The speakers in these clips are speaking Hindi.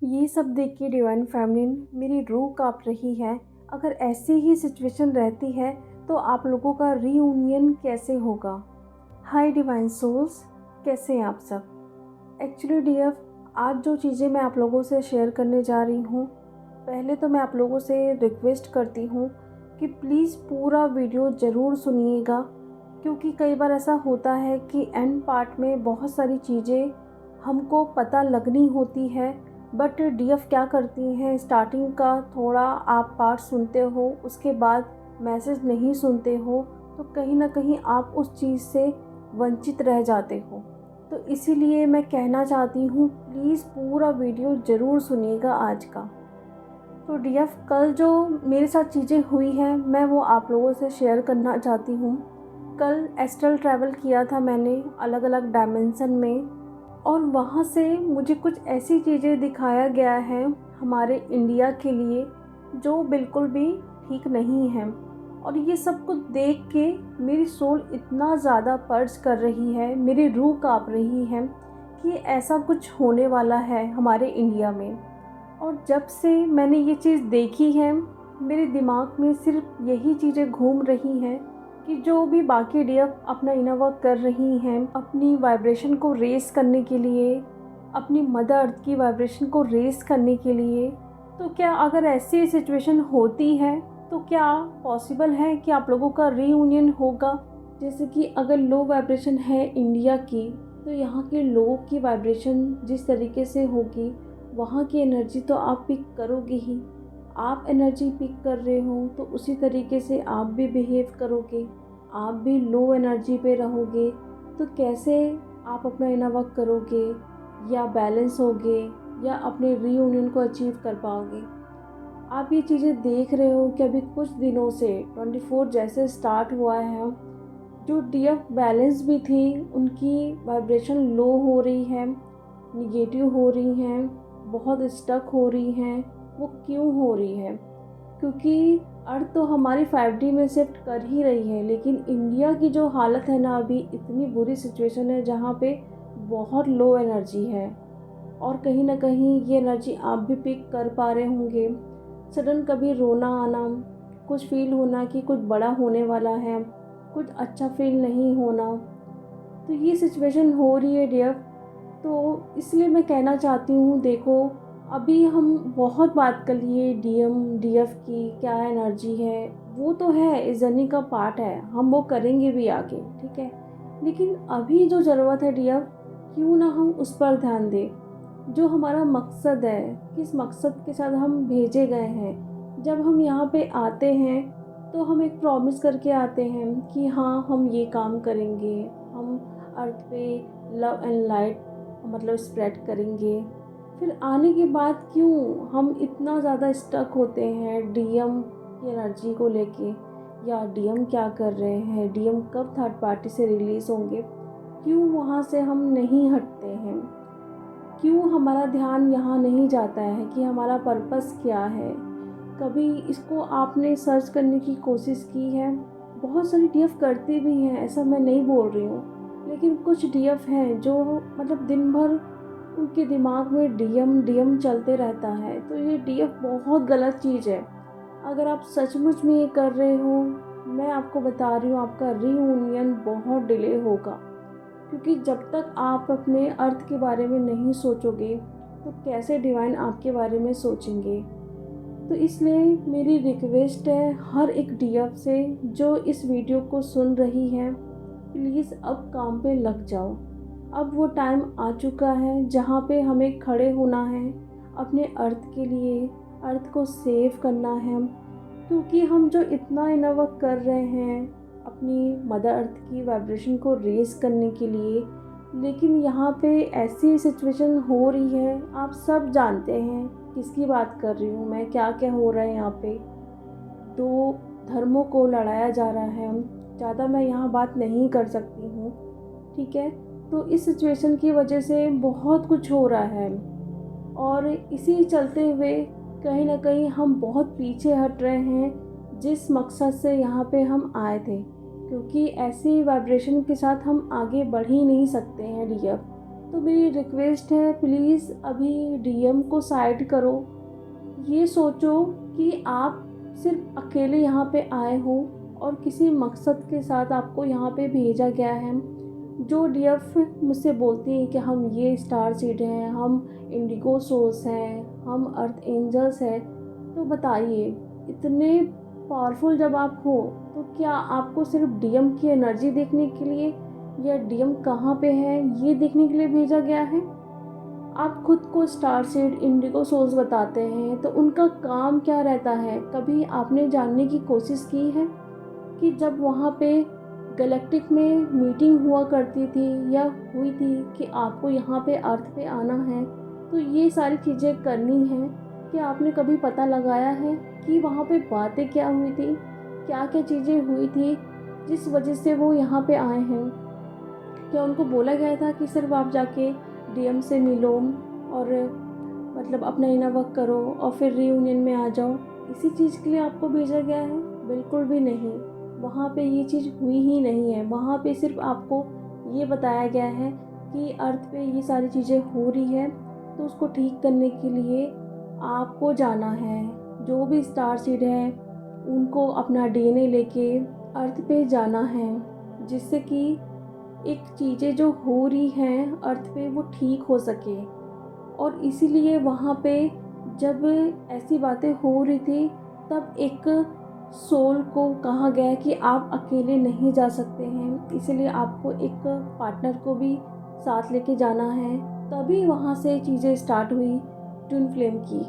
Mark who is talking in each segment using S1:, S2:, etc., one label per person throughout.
S1: ये सब देख के डिवाइन फेमिनिन मेरी रूह काँप रही है। अगर ऐसी ही सिचुएशन रहती है तो आप लोगों का रीयूनियन कैसे होगा? हाय डिवाइन सोल्स, कैसे हैं आप सब? एक्चुअली डीएफ, आज जो चीज़ें मैं आप लोगों से शेयर करने जा रही हूँ, पहले तो मैं आप लोगों से रिक्वेस्ट करती हूँ कि प्लीज़ पूरा वीडियो ज़रूर सुनिएगा, क्योंकि कई बार ऐसा होता है कि एंड पार्ट में बहुत सारी चीज़ें हमको पता लगनी होती है, बट डीएफ क्या करती हैं, स्टार्टिंग का थोड़ा आप पार्ट सुनते हो, उसके बाद मैसेज नहीं सुनते हो, तो कहीं ना कहीं आप उस चीज़ से वंचित रह जाते हो। तो इसीलिए मैं कहना चाहती हूँ, प्लीज़ पूरा वीडियो ज़रूर सुनिएगा आज का। तो डीएफ, कल जो मेरे साथ चीज़ें हुई हैं मैं वो आप लोगों से शेयर करना चाहती हूँ। कल एस्ट्रल ट्रैवल किया था मैंने अलग अलग डायमेंशन में, और वहाँ से मुझे कुछ ऐसी चीज़ें दिखाया गया है हमारे इंडिया के लिए जो बिल्कुल भी ठीक नहीं हैं। और ये सब कुछ देख के मेरी सोल इतना ज़्यादा पर्च कर रही है, मेरी रूह काँप रही है कि ऐसा कुछ होने वाला है हमारे इंडिया में। और जब से मैंने ये चीज़ देखी है, मेरे दिमाग में सिर्फ यही चीज़ें घूम रही हैं कि जो भी बाकी डीएफ अपना इनर वर्क कर रही हैं अपनी वाइब्रेशन को रेस करने के लिए, अपनी मदर अर्थ की वाइब्रेशन को रेस करने के लिए, तो क्या अगर ऐसी सिचुएशन होती है तो क्या पॉसिबल है कि आप लोगों का रीयूनियन होगा? जैसे कि अगर लो वाइब्रेशन है इंडिया की, तो यहाँ के लोगों की वाइब्रेशन जिस तरीके से होगी, वहाँ की एनर्जी तो आप पिक करोगे ही। आप एनर्जी पिक कर रहे हो तो उसी तरीके से आप भी बिहेव करोगे। आप भी लो एनर्जी पे रहोगे तो कैसे आप अपना इनर वर्क करोगे, या बैलेंस होगे, या अपने रीयूनियन को अचीव कर पाओगे? आप ये चीज़ें देख रहे हो कि अभी कुछ दिनों से 24 जैसे स्टार्ट हुआ है, जो डीएफ बैलेंस भी थी उनकी वाइब्रेशन लो हो रही है, निगेटिव हो रही हैं, बहुत स्टक हो रही हैं। वो क्यों हो रही है? क्योंकि अर्थ तो हमारी 5D में शिफ्ट कर ही रही है, लेकिन इंडिया की जो हालत है ना, अभी इतनी बुरी सिचुएशन है जहाँ पे बहुत लो एनर्जी है। और कहीं ना कहीं ये एनर्जी आप भी पिक कर पा रहे होंगे। सडन कभी रोना आना, कुछ फील होना कि कुछ बड़ा होने वाला है, कुछ अच्छा फील नहीं होना, तो ये सिचुएशन हो रही है डियर। तो इसलिए मैं कहना चाहती हूँ, देखो, अभी हम बहुत बात कर लिए डीएम डीएफ की क्या एनर्जी है, वो तो है, इस जर्नी का पार्ट है, हम वो करेंगे भी आगे, ठीक है। लेकिन अभी जो ज़रूरत है डीएफ, क्यों ना हम उस पर ध्यान दें। जो हमारा मकसद है, किस मकसद के साथ हम भेजे गए हैं, जब हम यहाँ पे आते हैं तो हम एक प्रॉमिस करके आते हैं कि हाँ हम ये काम करेंगे, हम अर्थ पे लव एंड लाइट मतलब स्प्रेड करेंगे। फिर आने के बाद क्यों हम इतना ज़्यादा स्टक होते हैं डीएम की एनर्जी को लेके, या डीएम क्या कर रहे हैं, डीएम कब थर्ड पार्टी से रिलीज़ होंगे, क्यों वहाँ से हम नहीं हटते हैं? क्यों हमारा ध्यान यहाँ नहीं जाता है कि हमारा पर्पस क्या है? कभी इसको आपने सर्च करने की कोशिश की है? बहुत सारी डीएफ करती भी हैं, ऐसा मैं नहीं बोल रही हूँ, लेकिन कुछ डीएफ हैं जो मतलब दिन भर उनके दिमाग में डीएम डीएम चलते रहता है। तो ये डीएफ बहुत गलत चीज़ है। अगर आप सचमुच में ये कर रहे हो, मैं आपको बता रही हूँ, आपका रीयूनियन बहुत डिले होगा। क्योंकि जब तक आप अपने अर्थ के बारे में नहीं सोचोगे तो कैसे डिवाइन आपके बारे में सोचेंगे? तो इसलिए मेरी रिक्वेस्ट है हर एक डीएफ से जो इस वीडियो को सुन रही है, प्लीज़ अब काम पे लग जाओ। अब वो टाइम आ चुका है जहाँ पे हमें खड़े होना है अपने अर्थ के लिए, अर्थ को सेव करना है। क्योंकि हम जो इतना इनर वर्क कर रहे हैं अपनी मदर अर्थ की वाइब्रेशन को रेस करने के लिए, लेकिन यहाँ पे ऐसी सिचुएशन हो रही है, आप सब जानते हैं किसकी बात कर रही हूँ मैं, क्या क्या हो रहा है यहाँ पे। दो धर्मों को लड़ाया जा रहा है। ज़्यादा मैं यहाँ बात नहीं कर सकती हूँ, ठीक है। तो इस सिचुएशन की वजह से बहुत कुछ हो रहा है, और इसी चलते हुए कहीं ना कहीं हम बहुत पीछे हट रहे हैं जिस मकसद से यहाँ पे हम आए थे। क्योंकि ऐसी वाइब्रेशन के साथ हम आगे बढ़ ही नहीं सकते हैं डियर। तो मेरी रिक्वेस्ट है, प्लीज़ अभी डीएम को साइड करो। ये सोचो कि आप सिर्फ अकेले यहाँ पे आए हो और किसी मकसद के साथ आपको यहाँ पे भेजा गया है। जो डीएफ मुझसे बोलती हैं कि हम ये स्टार सीड हैं, हम इंडिगो सोल्स हैं, हम अर्थ एंजल्स हैं, तो बताइए, इतने पावरफुल जब आप हो तो क्या आपको सिर्फ डीएम की एनर्जी देखने के लिए या डीएम कहाँ पे है ये देखने के लिए भेजा गया है? आप खुद को स्टार सीड इंडिगो सोल्स बताते हैं, तो उनका काम क्या रहता है? कभी आपने जानने की कोशिश की है कि जब वहाँ पे गैलेक्टिक में मीटिंग हुआ करती थी या हुई थी कि आपको यहाँ पे अर्थ पे आना है, तो ये सारी चीज़ें करनी हैं, क्या आपने कभी पता लगाया है कि वहाँ पे बातें क्या हुई थी, क्या क्या चीज़ें हुई थी जिस वजह से वो यहाँ पे आए हैं? क्या उनको बोला गया था कि सिर्फ आप जाके डीएम से मिलो और मतलब अपना इनर वर्क करो और फिर रीयूनियन में आ जाओ, इसी चीज़ के लिए आपको भेजा गया है? बिल्कुल भी नहीं। वहाँ पे ये चीज़ हुई ही नहीं है। वहाँ पे सिर्फ आपको ये बताया गया है कि अर्थ पे ये सारी चीज़ें हो रही है, तो उसको ठीक करने के लिए आपको जाना है। जो भी स्टार सीड है उनको अपना डीएनए लेके अर्थ पे जाना है, जिससे कि एक चीज़ें जो हो रही हैं अर्थ पे वो ठीक हो सके। और इसीलिए वहाँ पे जब ऐसी बातें हो रही थी तब एक सोल को कहा गया कि आप अकेले नहीं जा सकते हैं, इसलिए आपको एक पार्टनर को भी साथ लेके जाना है। तभी वहाँ से चीज़ें स्टार्ट हुई ट्विन फ्लेम की।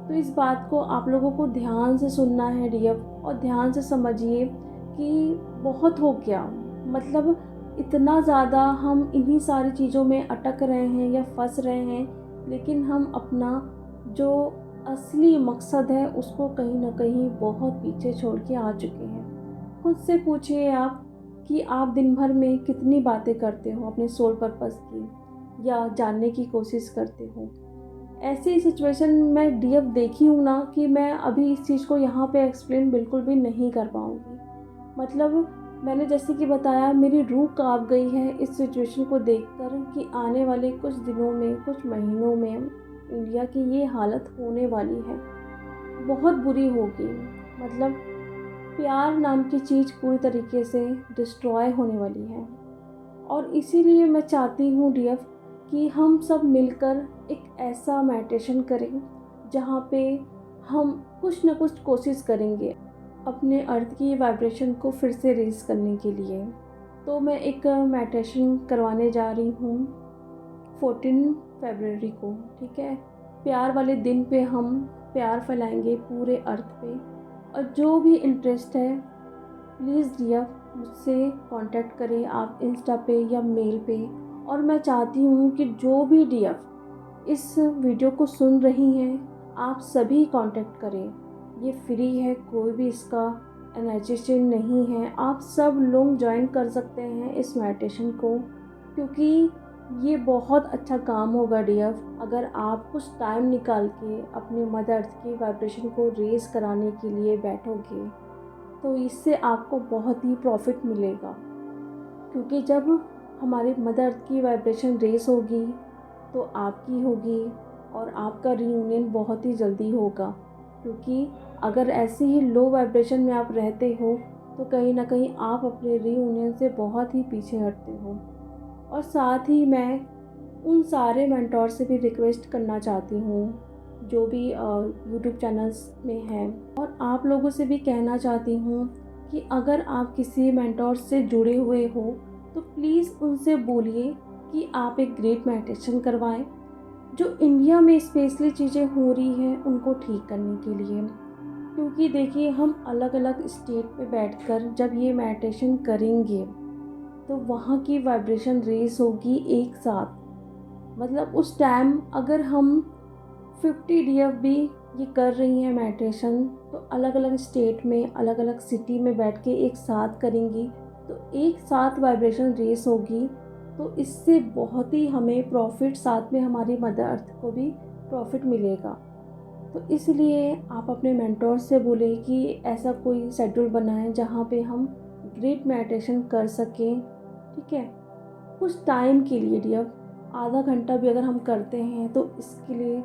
S1: तो इस बात को आप लोगों को ध्यान से सुनना है डीएफ, और ध्यान से समझिए कि बहुत हो गया। मतलब इतना ज़्यादा हम इन्हीं सारी चीज़ों में अटक रहे हैं या फंस रहे हैं, लेकिन हम अपना जो असली मकसद है उसको कहीं ना कहीं बहुत पीछे छोड़ के आ चुके हैं। खुद से पूछिए आप कि आप दिन भर में कितनी बातें करते हो अपने सोल पर्पस की या जानने की कोशिश करते हो। ऐसी सिचुएशन में डीएफ देखी हूँ ना कि मैं अभी इस चीज़ को यहाँ पे एक्सप्लेन बिल्कुल भी नहीं कर पाऊँगी। मतलब मैंने जैसे कि बताया, मेरी रूह काँप गई है इस सिचुएशन को देखकर कि आने वाले कुछ दिनों में, कुछ महीनों में इंडिया की ये हालत होने वाली है, बहुत बुरी होगी। मतलब प्यार नाम की चीज़ पूरी तरीके से डिस्ट्रॉय होने वाली है। और इसीलिए मैं चाहती हूँ डीएफ कि हम सब मिलकर एक ऐसा मेडिटेशन करें जहाँ पे हम कुछ न कुछ कोशिश करेंगे अपने अर्थ की वाइब्रेशन को फिर से रेज करने के लिए। तो मैं एक मेडिटेशन करवाने जा रही हूँ 14 फरवरी को, ठीक है। प्यार वाले दिन पे हम प्यार फैलाएंगे पूरे अर्थ पे। और जो भी इंटरेस्ट है प्लीज़ डीएफ मुझसे कांटेक्ट करें आप इंस्टा पे या मेल पे। और मैं चाहती हूँ कि जो भी डीएफ इस वीडियो को सुन रही हैं आप सभी कांटेक्ट करें। ये फ्री है, कोई भी इसका एनर्जेशन नहीं है। आप सब लोग ज्वाइन कर सकते हैं इस मेडिटेशन को, क्योंकि ये बहुत अच्छा काम होगा डीएफ अगर आप कुछ टाइम निकाल के अपने मदर अर्थ की वाइब्रेशन को रेज कराने के लिए बैठोगे, तो इससे आपको बहुत ही प्रॉफिट मिलेगा। क्योंकि जब हमारी मदर अर्थ की वाइब्रेशन रेस होगी तो आपकी होगी और आपका रीयूनियन बहुत ही जल्दी होगा। क्योंकि अगर ऐसी ही लो वाइब्रेशन में आप रहते हो तो कहीं ना कहीं आप अपने रीयूनियन से बहुत ही पीछे हटते हो। और साथ ही मैं उन सारे मेंटोर से भी रिक्वेस्ट करना चाहती हूँ जो भी यूट्यूब चैनल्स में हैं, और आप लोगों से भी कहना चाहती हूँ कि अगर आप किसी मेंटोर से जुड़े हुए हो तो प्लीज़ उनसे बोलिए कि आप एक ग्रेट मेडिटेशन करवाएं जो इंडिया में स्पेशली चीज़ें हो रही हैं उनको ठीक करने के लिए। क्योंकि देखिए, हम अलग अलग स्टेट पे बैठकर जब ये मेडिटेशन करेंगे तो वहाँ की वाइब्रेशन रेस होगी एक साथ। मतलब उस टाइम अगर हम 50 डीएफ भी ये कर रही हैं मेडिटेशन, तो अलग अलग स्टेट में अलग अलग सिटी में बैठ के एक साथ करेंगी तो एक साथ वाइब्रेशन रेस होगी। तो इससे बहुत ही हमें प्रॉफिट, साथ में हमारी मदर अर्थ को भी प्रॉफिट मिलेगा। तो इसलिए आप अपने मेंटोर से बोले कि ऐसा कोई शेड्यूल बनाएं जहाँ पे हम ग्रेट मेडिटेशन कर सकें, ठीक है। कुछ टाइम के लिए डियर आधा घंटा भी अगर हम करते हैं तो इसके लिए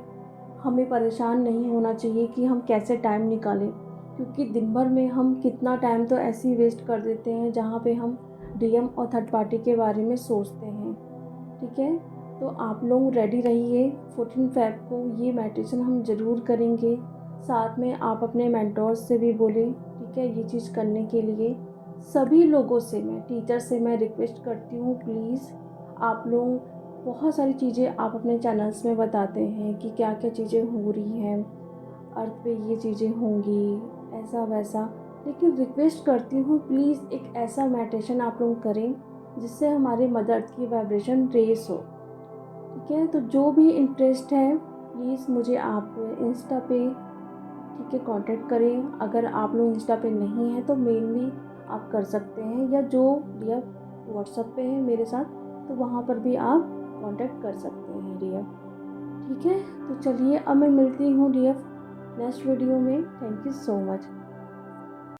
S1: हमें परेशान नहीं होना चाहिए कि हम कैसे टाइम निकालें, क्योंकि दिन भर में हम कितना टाइम तो ऐसे ही वेस्ट कर देते हैं जहाँ पे हम डीएम और थर्ड पार्टी के बारे में सोचते हैं। ठीक है, तो आप लोग रेडी रहिए। 14 फ़ेब को ये मेडिटेशन हम ज़रूर करेंगे। साथ में आप अपने मेंटोर्स से भी बोलें, ठीक है, ये चीज़ करने के लिए। सभी लोगों से, मैं टीचर से मैं रिक्वेस्ट करती हूँ, प्लीज़ आप लोग बहुत सारी चीज़ें आप अपने चैनल्स में बताते हैं कि क्या क्या चीज़ें हो रही हैं, अर्थ पे ये चीज़ें होंगी, ऐसा वैसा, लेकिन रिक्वेस्ट करती हूँ प्लीज़ एक ऐसा मेडिटेशन आप लोग करें जिससे हमारे मदर अर्थ की वाइब्रेशन रेस हो। ठीक है, तो जो भी इंटरेस्ट है प्लीज़ मुझे आप इंस्टा पे, ठीक है, कांटेक्ट करें। अगर आप लोग इंस्टा पे नहीं हैं तो मेल भी आप कर सकते हैं, या जो डियर व्हाट्सएप पे है मेरे साथ, तो वहाँ पर भी आप कांटेक्ट कर सकते हैं डियर। ठीक है, तो चलिए अब मैं मिलती हूँ डियर नेक्स्ट वीडियो में। Thank you so much.